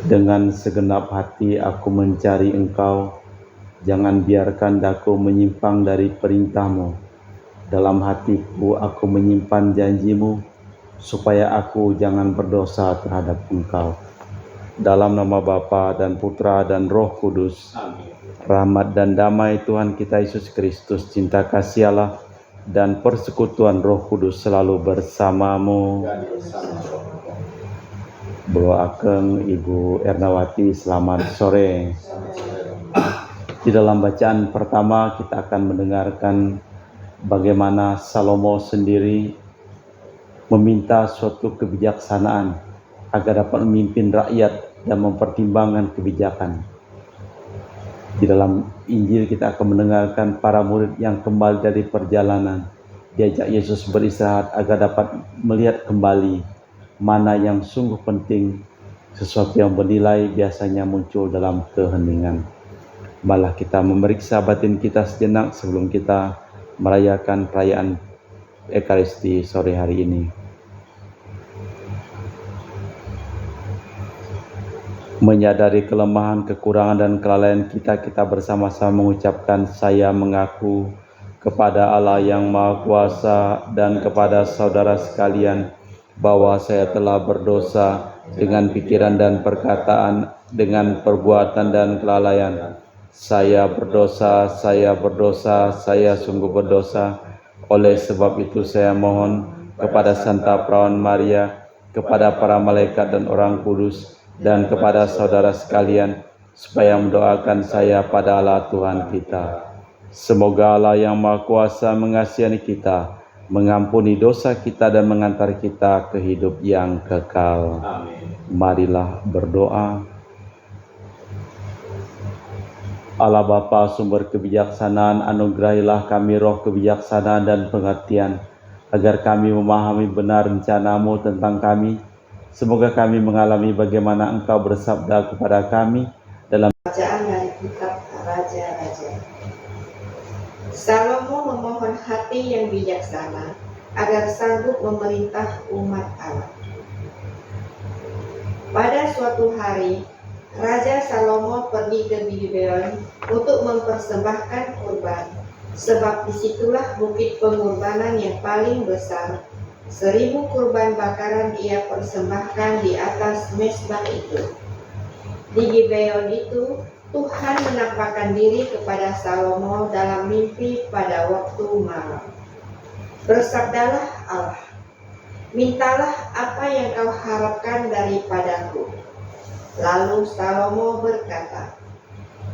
Dengan segenap hati aku mencari Engkau, jangan biarkan daku menyimpang dari perintah-Mu. Dalam hatiku aku menyimpan janji-Mu, supaya aku jangan berdosa terhadap Engkau. Dalam nama Bapa dan Putra dan Roh Kudus, Amin. rahmat dan damai Tuhan kita Yesus Kristus, cinta kasih Allah, dan persekutuan Roh Kudus selalu bersamamu. Doakan Ibu Ernawati, selamat sore. Di dalam bacaan pertama kita akan mendengarkan bagaimana Salomo sendiri meminta suatu kebijaksanaan agar dapat memimpin rakyat dan mempertimbangkan kebijakan. Di dalam Injil kita akan mendengarkan para murid yang kembali dari perjalanan, diajak Yesus beristirahat agar dapat melihat kembali mana yang sungguh penting. Sesuatu yang bernilai biasanya muncul dalam keheningan. Malah kita memeriksa batin kita sejenak sebelum kita merayakan perayaan Ekaristi sore hari ini. Menyadari kelemahan, kekurangan, dan kelalaian kita bersama-sama mengucapkan saya mengaku kepada Allah yang Maha Kuasa dan kepada saudara sekalian bahwa saya telah berdosa dengan pikiran dan perkataan, dengan perbuatan dan kelalaian. Saya berdosa, saya sungguh berdosa. Oleh sebab itu saya mohon kepada Santa Perawan Maria, kepada para malaikat dan orang kudus, dan kepada saudara sekalian, supaya mendoakan saya pada Allah Tuhan kita. Semoga Allah yang Maha Kuasa mengasihani kita, mengampuni dosa kita, dan mengantar kita ke hidup yang kekal. Amin. Marilah berdoa. Allah Bapa sumber kebijaksanaan, anugerahilah kami roh kebijaksanaan dan pengertian, agar kami memahami benar rencana-Mu tentang kami. Semoga kami mengalami bagaimana Engkau bersabda kepada kami dalam bacaan dari kitab Raja-Raja. Salomo memohon hati yang bijaksana agar sanggup memerintah umat Allah. Pada suatu hari, Raja Salomo pergi ke Gibeon untuk mempersembahkan kurban, sebab disitulah bukit pengorbanan yang paling besar. 1000 kurban bakaran ia persembahkan di atas mezbah itu. Di Gibeon itu, Tuhan menampakkan diri kepada Salomo dalam mimpi pada waktu malam. Bersabdalah Allah, mintalah apa yang kau harapkan daripadaku. Lalu Salomo berkata,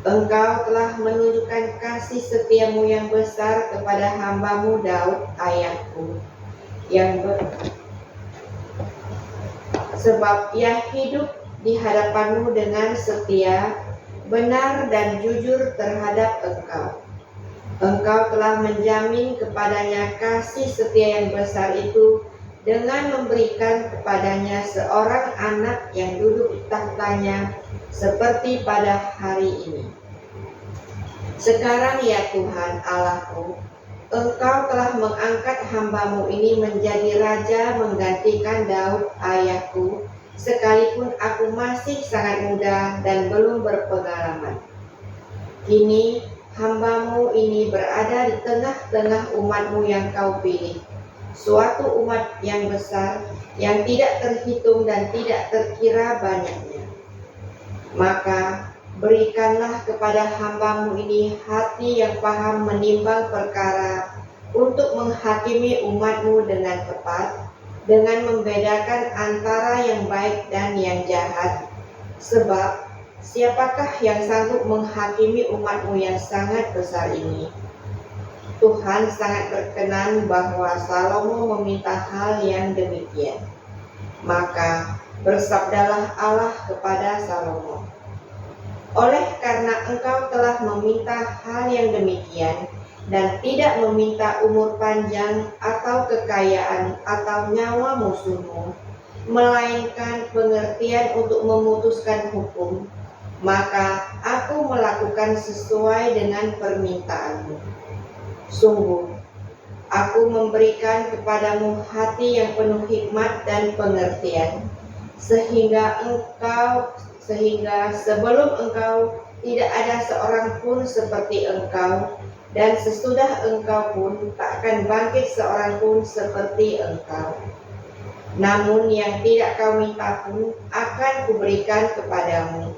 Engkau telah menunjukkan kasih setiamu yang besar kepada hambamu Daud ayahku, sebab ia hidup di hadapanmu dengan setia, benar dan jujur terhadap engkau. Engkau telah menjamin kepadanya kasih setia yang besar itu dengan memberikan kepadanya seorang anak yang duduk di tahtanya seperti pada hari ini. Sekarang ya Tuhan Allahku, Engkau telah mengangkat hambamu ini menjadi raja menggantikan Daud ayahku, sekalipun aku masih sangat muda dan belum berpengalaman. Kini hambamu ini berada di tengah-tengah umatmu yang kau pilih, suatu umat yang besar, yang tidak terhitung dan tidak terkira banyaknya. Maka berikanlah kepada hambamu ini hati yang paham menimbang perkara untuk menghakimi umatmu dengan tepat, dengan membedakan antara yang baik dan yang jahat. Sebab siapakah yang sanggup menghakimi umatmu yang sangat besar ini? Tuhan sangat berkenan bahwa Salomo meminta hal yang demikian. Maka bersabdalah Allah kepada Salomo, oleh karena engkau telah meminta hal yang demikian dan tidak meminta umur panjang atau kekayaan atau nyawa musuhmu, melainkan pengertian untuk memutuskan hukum, maka aku melakukan sesuai dengan permintaanmu. Sungguh, aku memberikan kepadamu hati yang penuh hikmat dan pengertian, sehingga engkau sehingga sebelum Engkau tidak ada seorang pun seperti Engkau, dan sesudah Engkau pun tak akan bangkit seorang pun seperti Engkau. Namun yang tidak Kau minta pun akan Kuberikan kepadamu,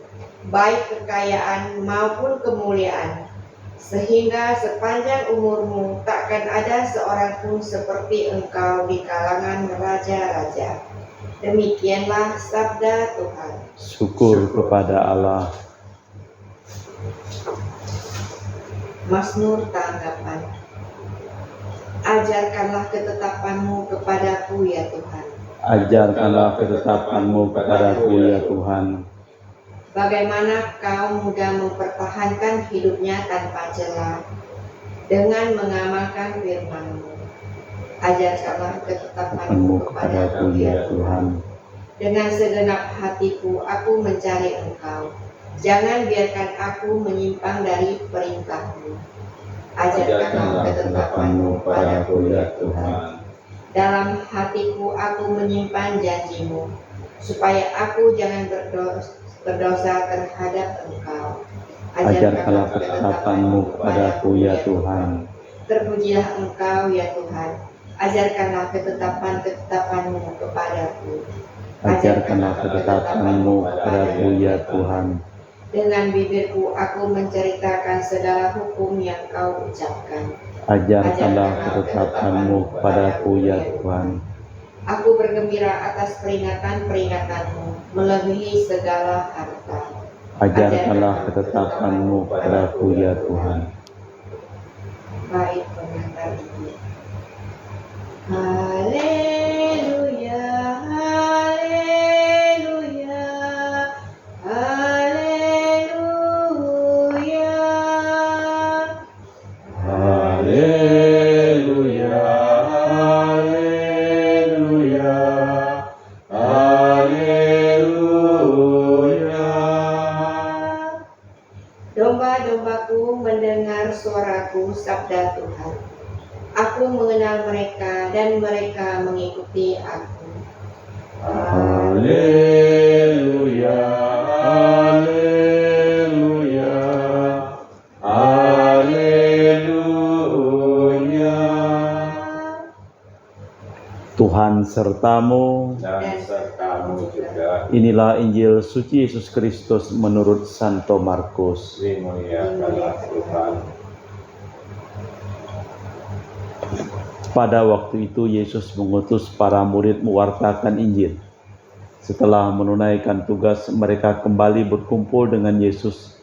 baik kekayaan maupun kemuliaan, sehingga sepanjang umurmu takkan ada seorang pun seperti Engkau di kalangan raja-raja. Demikianlah sabda Tuhan. Syukur kepada Allah. Mazmur tanggapan. Ajarkanlah ketetapan-Mu kepadaku ya Tuhan. Ajarkanlah ketetapan-Mu kepadaku ya Tuhan. Bagaimana Kau mudah mempertahankan hidupnya tanpa celah dengan mengamalkan firman-Mu. Ajarkanlah ketetapan-Mu kepadaku ya Tuhan. Dengan segenap hatiku aku mencari Engkau. Jangan biarkan aku menyimpang dari perintah-Mu. Ajarkanlah ketetapan-Mu kepadaku ya Tuhan. Dalam hatiku aku menyimpan janji-Mu, supaya aku jangan berdosa terhadap Engkau. Ajarkanlah ketetapan-Mu kepadaku ya Tuhan. Terpujilah Engkau ya Tuhan. Ajarkanlah ketetapan-ketetapan-Mu kepadaku. Ajarkanlah ketetapan-Mu kepadaku ya Tuhan. Dengan bibirku aku menceritakan segala hukum yang Kau ucapkan. Ajarkanlah ketetapan-Mu kepadaku ya Tuhan. Aku bergembira atas peringatan-peringatan-Mu, melebihi segala harta. Ajarkanlah ketetapan-Mu kepadaku ya Tuhan. Baik pengantar ini. Haleluya, haleluya, haleluya. Haleluya, haleluya, haleluya. Domba-dombaku mendengar suaraku, sabda Tuhan. Aku mengenal mereka dan mereka mengikuti aku. Haleluya, haleluya, haleluya. Tuhan sertamu. Dan sertamu juga. Inilah Injil suci Yesus Kristus menurut Santo Markus. Dimuliakanlah Tuhan. Pada waktu itu Yesus mengutus para murid mewartakan Injil. Setelah menunaikan tugas, mereka kembali berkumpul dengan Yesus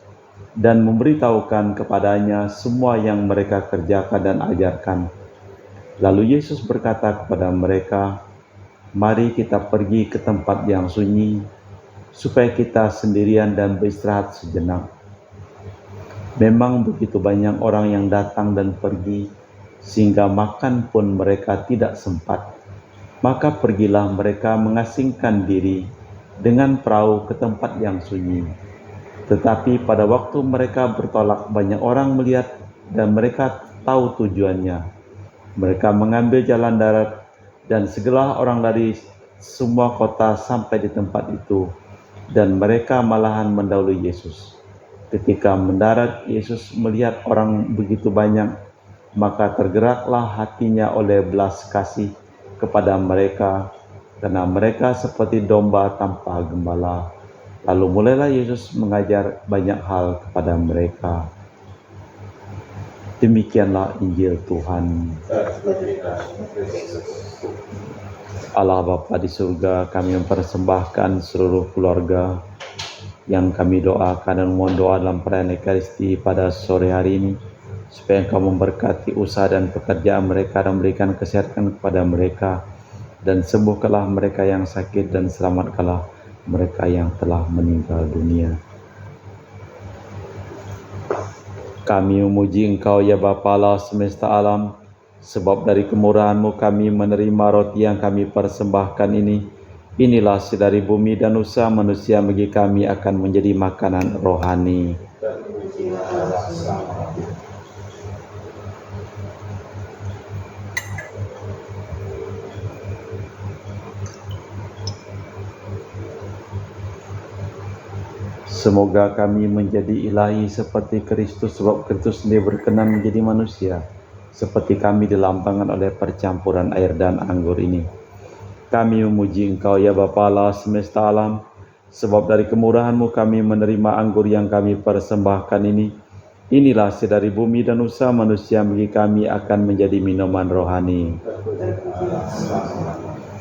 dan memberitahukan kepadanya semua yang mereka kerjakan dan ajarkan. Lalu Yesus berkata kepada mereka, "Mari kita pergi ke tempat yang sunyi, supaya kita sendirian dan beristirahat sejenak." Memang begitu banyak orang yang datang dan pergi, sehingga makan pun mereka tidak sempat. Maka pergilah mereka mengasingkan diri dengan perahu ke tempat yang sunyi. Tetapi pada waktu mereka bertolak, banyak orang melihat dan mereka tahu tujuannya. Mereka mengambil jalan darat dan segala orang dari semua kota sampai di tempat itu, dan mereka malahan mendahului Yesus. Ketika mendarat, Yesus melihat orang begitu banyak, maka tergeraklah hatinya oleh belas kasih kepada mereka, karena mereka seperti domba tanpa gembala. Lalu mulailah Yesus mengajar banyak hal kepada mereka. Demikianlah Injil Tuhan. Terpujilah Kristus. Allah Bapa di surga, kami mempersembahkan seluruh keluarga yang kami doakan dan mohon doa dalam perayaan Ekaristi pada sore hari ini, supaya Engkau memberkati usaha dan pekerjaan mereka dan memberikan kesehatan kepada mereka, dan sembuhkanlah mereka yang sakit dan selamatkanlah mereka yang telah meninggal dunia. Kami memuji Engkau ya Bapa Allah semesta alam, sebab dari kemurahan-Mu kami menerima roti yang kami persembahkan ini. Inilah dari bumi dan usaha manusia bagi kami akan menjadi makanan rohani. Terpujilah Allah Sama. Semoga kami menjadi ilahi seperti Kristus, sebab Kristus sendiri berkenan menjadi manusia, seperti kami dilambangkan oleh percampuran air dan anggur ini. Kami memuji Engkau ya Bapa Allah semesta alam, sebab dari kemurahan-Mu kami menerima anggur yang kami persembahkan ini. Inilah dari bumi dan usaha manusia bagi kami akan menjadi minuman rohani.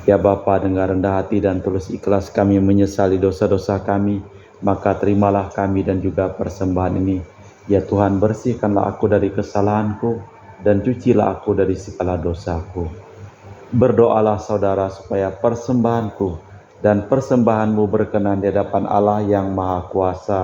Ya Bapa, dengan rendah hati dan tulus ikhlas kami menyesali dosa-dosa kami, maka terimalah kami dan juga persembahan ini. Ya Tuhan, bersihkanlah aku dari kesalahanku dan cucilah aku dari segala dosaku. Berdoalah saudara supaya persembahanku dan persembahanmu berkenan di hadapan Allah yang Maha Kuasa.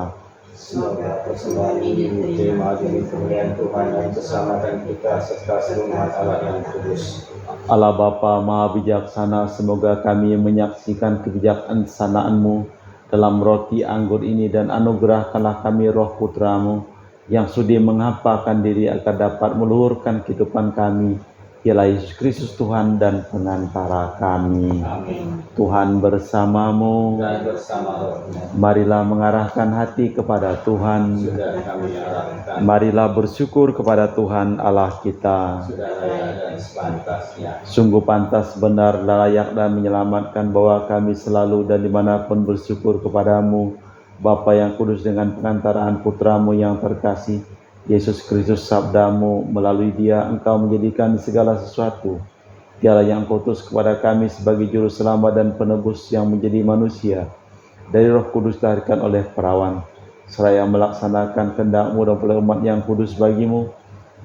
Semoga persembahan ini diterima demi kemuliaan Tuhan dan keselamatan kita serta seluruh umat Allah yang kudus. Allah Bapa Maha Bijaksana, semoga kami menyaksikan kebijaksanaan-Mu dalam roti anggur ini, dan anugerahkanlah kami roh Putra-Mu yang sudi menghampakan diri agar dapat meluhurkan kehidupan kami. Ialah Yesus Kristus Tuhan dan pengantara kami. Amin. Tuhan bersamamu. Dan bersama rohmu. Marilah mengarahkan hati kepada Tuhan. Sudah kami arahkan. Marilah bersyukur kepada Tuhan Allah kita. Sudah layak dan sepantasnya. Sungguh pantas, benar, layak dan menyelamatkan bahwa kami selalu dan dimanapun bersyukur kepadamu, Bapa yang kudus, dengan pengantaraan Putramu yang terkasih, Yesus Kristus. Sabdamu, melalui Dia Engkau menjadikan segala sesuatu. Dialah yang Engkau utus kepada kami sebagai juru selamat dan penebus yang menjadi manusia. Dari Roh Kudus dilahirkan oleh perawan, seraya melaksanakan kehendak-Mu dan oleh umat yang kudus bagimu.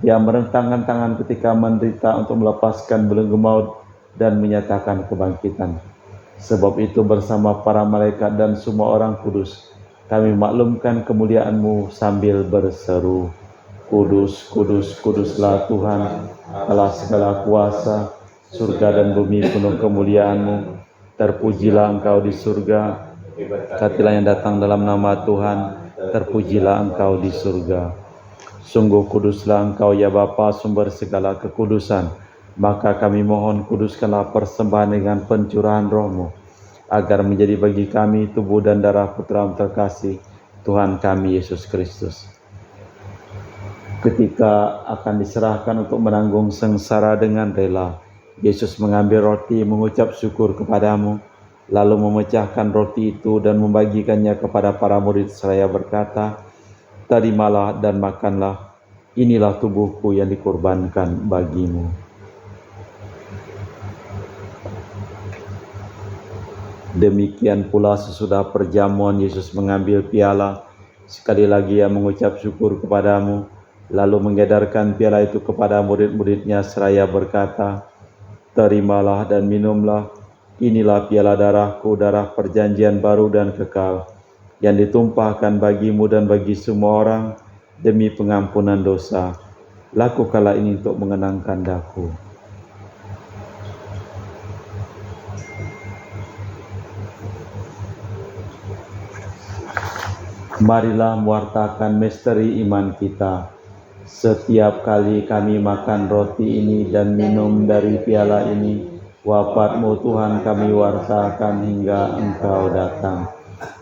Dia merentangkan tangan ketika menderita untuk melepaskan belenggu maut dan menyatakan kebangkitan. Sebab itu bersama para malaikat dan semua orang kudus, kami maklumkan kemuliaan-Mu sambil berseru, Kudus, kudus, kuduslah Tuhan, Allah segala kuasa, surga dan bumi penuh kemuliaan-Mu. Terpujilah Engkau di surga, berkatilah yang datang dalam nama Tuhan, terpujilah Engkau di surga. Sungguh kuduslah Engkau ya Bapa, sumber segala kekudusan. Maka kami mohon, kuduskanlah persembahan dengan pencurahan Roh-Mu, agar menjadi bagi kami tubuh dan darah Putra-Mu terkasih, Tuhan kami Yesus Kristus. Ketika akan diserahkan untuk menanggung sengsara dengan rela, Yesus mengambil roti, mengucap syukur kepadamu, lalu memecahkan roti itu dan membagikannya kepada para murid seraya berkata, Terimalah dan makanlah, inilah tubuhku yang dikorbankan bagimu. Demikian pula sesudah perjamuan Yesus mengambil piala, sekali lagi Ia mengucap syukur kepadamu, lalu mengedarkan piala itu kepada murid-muridnya seraya berkata, Terimalah dan minumlah, inilah piala darahku, darah perjanjian baru dan kekal, yang ditumpahkan bagimu dan bagi semua orang demi pengampunan dosa. Lakukanlah ini untuk mengenangkan daku. Marilah mewartakan misteri iman kita. Setiap kali kami makan roti ini dan minum dari piala ini, wafat-Mu Tuhan kami wartakan hingga Engkau datang.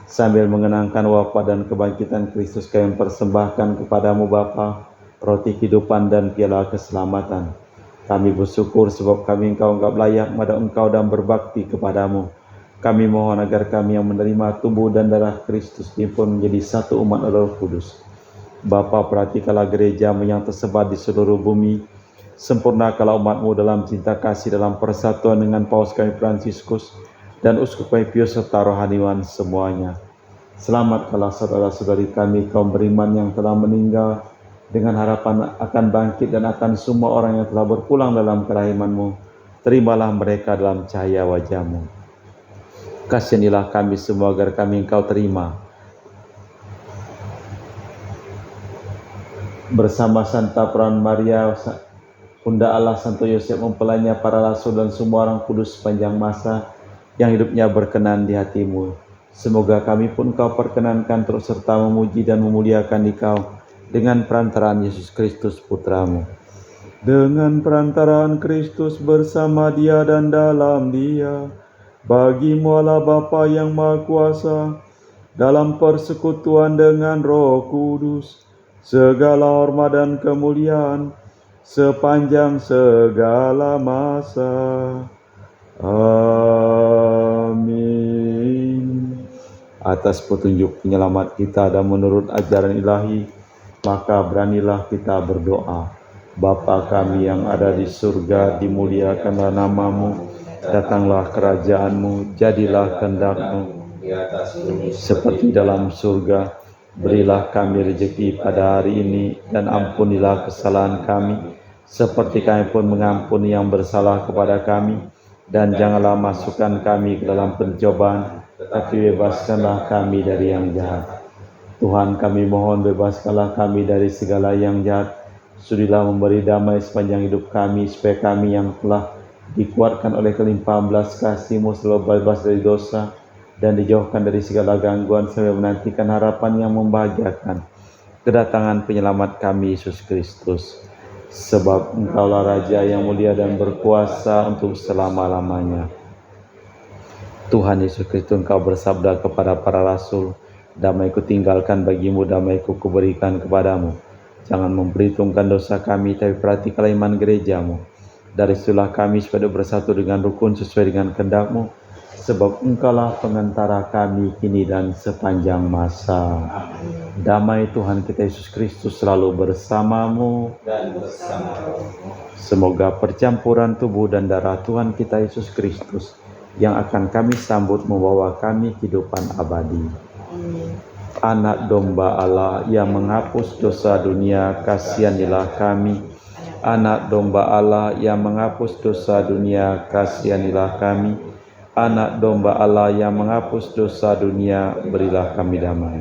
Sambil mengenangkan wafat dan kebangkitan Kristus, kami persembahkan kepadamu Bapa, roti kehidupan dan piala keselamatan. Kami bersyukur sebab kami Engkau anggap layak pada Engkau dan berbakti kepadamu. Kami mohon agar kami yang menerima tubuh dan darah Kristus ini pun menjadi satu umat Roh Kudus. Bapa, perhatikanlah gereja-Mu yang tersebar di seluruh bumi. Sempurnakanlah umat-Mu dalam cinta kasih, dalam persatuan dengan Paus kami Fransiskus dan Uskup kami Pius serta rohaniwan semuanya. Selamatkanlah saudara-saudari kami kaum beriman yang telah meninggal, dengan harapan akan bangkit, dan akan semua orang yang telah berpulang dalam kerahiman-Mu. Terimalah mereka dalam cahaya wajah-Mu. Kasihanilah kami semua agar kami Engkau terima. Bersama Santa Perawan Maria, Bunda Allah, Santo Yosef mempelainya, para rasul dan semua orang kudus sepanjang masa yang hidupnya berkenan di hati-Mu. Semoga kami pun Kau perkenankan terus serta memuji dan memuliakan Dikau dengan perantaraan Yesus Kristus Putra-Mu. Dengan perantaraan Kristus, bersama Dia dan dalam Dia, bagi-Mu Allah Bapa yang Maha Kuasa, dalam persekutuan dengan Roh Kudus, segala hormat dan kemuliaan sepanjang segala masa. Amin. Atas petunjuk penyelamat kita dan menurut ajaran ilahi, maka beranilah kita berdoa. Bapa kami yang ada di surga, dimuliakanlah namamu, datanglah kerajaanmu, jadilah kehendak-Mu di atas bumi seperti dalam surga. Berilah kami rezeki pada hari ini, dan ampunilah kesalahan kami, seperti kami pun mengampuni yang bersalah kepada kami. Dan janganlah masukkan kami ke dalam pencobaan, tapi bebaskanlah kami dari yang jahat. Tuhan, kami mohon bebaskanlah kami dari segala yang jahat. Sudilah memberi damai sepanjang hidup kami, supaya kami yang telah dikuatkan oleh kelimpahan belas kasih-Mu selalu bebas dari dosa dan dijauhkan dari segala gangguan, sampai menantikan harapan yang membahagiakan, kedatangan penyelamat kami Yesus Kristus. Sebab Engkaulah Raja yang mulia dan berkuasa untuk selama-lamanya. Tuhan Yesus Kristus, Engkau bersabda kepada para rasul, damai-Ku tinggalkan bagimu, damai-Ku kuberikan kepadamu. Jangan memperhitungkan dosa kami, tapi perhatikanlah iman gerejamu. Dari situlah kami supaya bersatu dengan rukun sesuai dengan kehendak-Mu, sebab Engkaulah pengantara kami kini dan sepanjang masa. Damai Tuhan kita Yesus Kristus selalu bersamamu dan bersama rohmu. Semoga percampuran tubuh dan darah Tuhan kita Yesus Kristus yang akan kami sambut membawa kami kehidupan abadi. Anak domba Allah yang menghapus dosa dunia, kasihanilah kami. Anak domba Allah yang menghapus dosa dunia, kasihanilah kami. Anak domba Allah yang menghapus dosa dunia, berilah kami damai.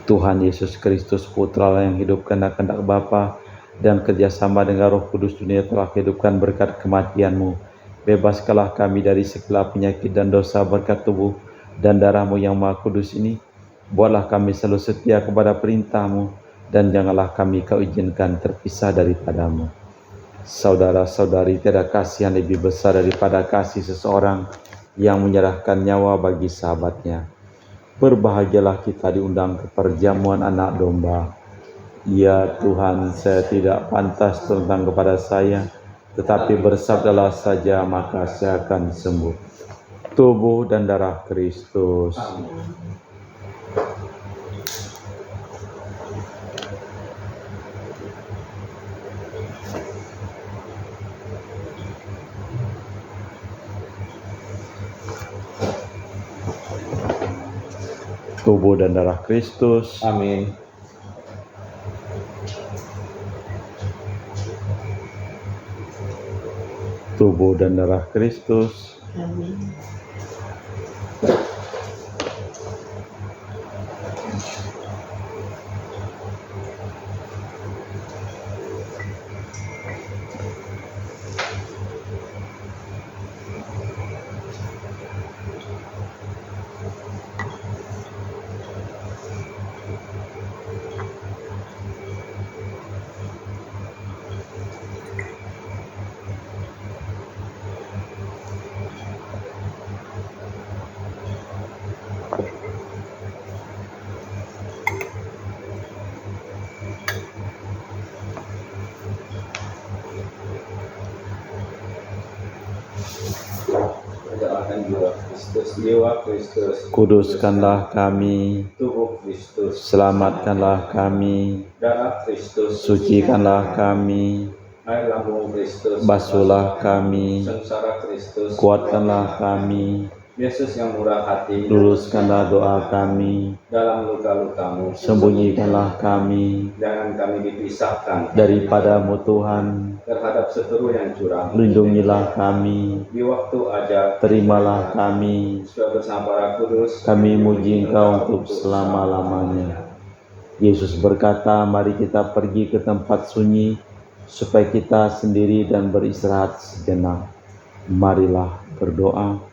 Tuhan Yesus Kristus, Putra Allah yang hidupkan kehendak Bapa dan kerjasama dengan Roh Kudus, dunia telah hidupkan berkat kematian-Mu. Bebaskanlah kami dari segala penyakit dan dosa berkat tubuh dan darah-Mu yang Maha Kudus ini. Buatlah kami selalu setia kepada perintah-Mu, dan janganlah kami Kau izinkan terpisah daripada-Mu. Saudara-saudari, tiada kasih yang lebih besar daripada kasih seseorang yang menyerahkan nyawa bagi sahabatnya. Berbahagialah kita diundang ke perjamuan anak domba. Ya Tuhan, saya tidak pantas tentang kepada saya, tetapi bersabdalah saja maka saya akan sembuh. Tubuh dan darah Kristus. Tubuh dan darah Kristus. Amin. Tubuh dan darah Kristus. Amin. Berdoakan jiwa Kristus, jiwa Kristus. Kuduskanlah kami, Tubuh Kristus. selamatkanlah kami, Darah Kristus. sucikanlah kami, Air lambung Kristus. basuhlah kami, Sengsara Kristus. kuatkanlah kami, Yesus yang murah hati. luluskanlah doa kami, Dalam luka-lukamu. sembunyikanlah kami Jangan kami dipisahkan daripada-Mu Tuhan, terhadap seteru yang curang. lindungilah kami, Di waktu ajar. terimalah kami, Supaya bersama para kudus. kami muji Engkau untuk selama-lamanya. Yesus berkata, mari kita pergi ke tempat sunyi, supaya kita sendiri dan beristirahat sejenak. Marilah berdoa.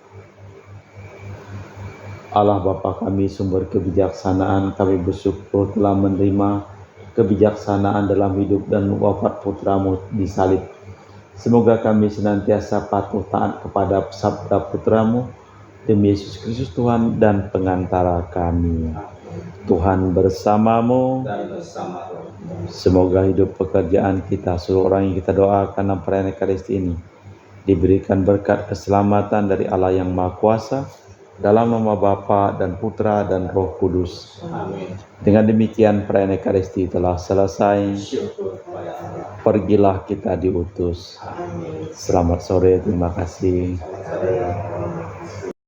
Allah Bapa kami, sumber kebijaksanaan, kami bersyukur telah menerima kebijaksanaan dalam hidup dan wafat Putra-Mu di salib. Semoga kami senantiasa patuh taat kepada sabda Putra-Mu, Demi Yesus Kristus Tuhan dan pengantara kami. Tuhan bersamamu. Dan bersama roh. Semoga hidup pekerjaan kita, seluruh orang yang kita doakan dalam perayaan Ekaristi ini, diberikan berkat keselamatan dari Allah yang Maha Kuasa, dalam nama Bapa dan Putra dan Roh Kudus. Amin. Dengan demikian perayaan Ekaristi telah selesai. Syukur pada Allah. Pergilah kita diutus. Amin. Selamat sore, terima kasih. Selamat sore.